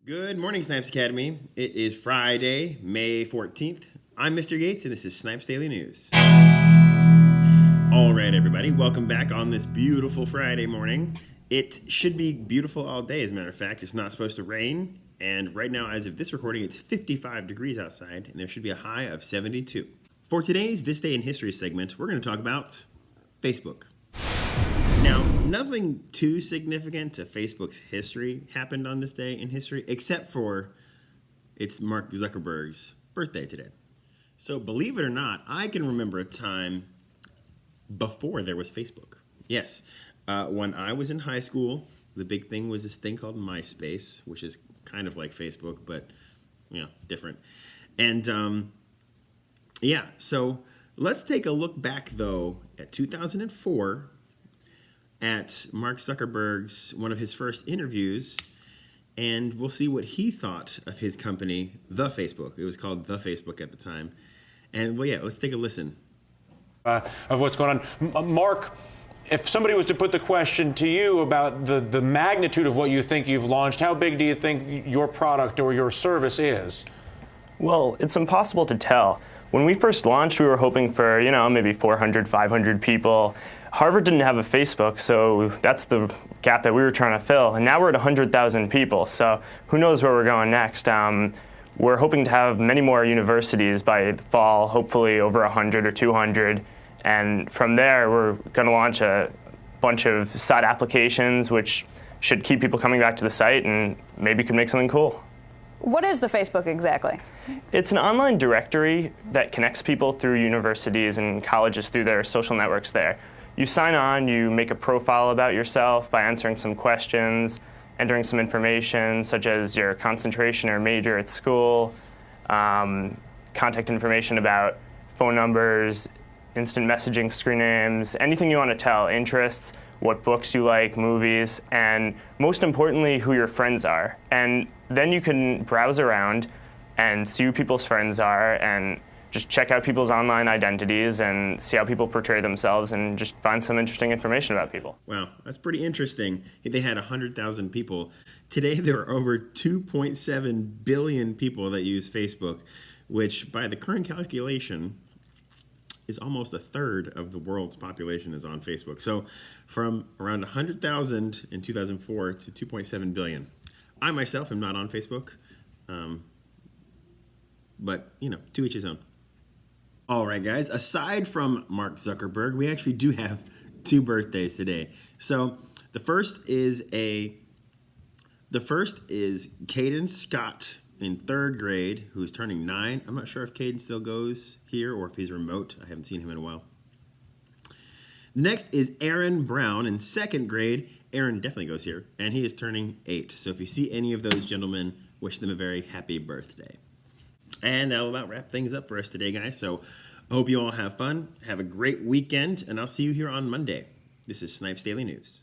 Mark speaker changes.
Speaker 1: Good morning, Snipes Academy. It is Friday, May 14th. I'm Mr. Gates, and this is Snipes Daily News. All right, everybody, welcome back on this beautiful Friday morning. It should be beautiful all day, as a matter of fact. It's not supposed to rain, and right now, as of this recording, it's 55 degrees outside, and there should be a high of 72. For today's This Day in History segment, we're going to talk about Facebook. Now, nothing too significant to Facebook's history happened on this day in history, except for it's Mark Zuckerberg's birthday today. So believe it or not, I can remember a time before there was Facebook. Yes, when I was in high school, the big thing was this thing called MySpace, which is kind of like Facebook, but different. And so let's take a look back though at 2004. At Mark Zuckerberg's one of his first interviews, and we'll see what he thought of his company, The Facebook. It was called The Facebook at the time. And let's take a listen.
Speaker 2: Of what's going on. Mark, if somebody was to put the question to you about the magnitude of what you think you've launched, how big do you think your product or your service is?
Speaker 3: Well, it's impossible to tell. When we first launched, we were hoping for, maybe 400, 500 people. Harvard didn't have a Facebook, so that's the gap that we were trying to fill. And now we're at 100,000 people, so who knows where we're going next. We're hoping to have many more universities by the fall, hopefully over 100 or 200. And from there, we're going to launch a bunch of side applications, which should keep people coming back to the site and maybe could make something cool.
Speaker 4: What is the Facebook exactly?
Speaker 3: It's an online directory that connects people through universities and colleges through their social networks there. You sign on, you make a profile about yourself by answering some questions, entering some information such as your concentration or major at school, contact information about phone numbers, instant messaging screen names, anything you want to tell, interests, what books you like, movies, and most importantly, who your friends are. And then you can browse around and see who people's friends are and just check out people's online identities and see how people portray themselves and just find some interesting information about people.
Speaker 1: Wow, that's pretty interesting. They had 100,000 people. Today, there are over 2.7 billion people that use Facebook, which by the current calculation is almost a third of the world's population is on Facebook. So from around 100,000 in 2004 to 2.7 billion. I myself am not on Facebook, but to each his own. All right, guys, aside from Mark Zuckerberg, we actually do have two birthdays today. So the first is Caden Scott in third grade, who's turning 9. I'm not sure if Caden still goes here or if he's remote. I haven't seen him in a while. Next is Aaron Brown in second grade. Aaron definitely goes here, and he is turning 8. So if you see any of those gentlemen, wish them a very happy birthday. And that'll about wrap things up for us today, guys. So I hope you all have fun. Have a great weekend, and I'll see you here on Monday. This is Snipes Daily News.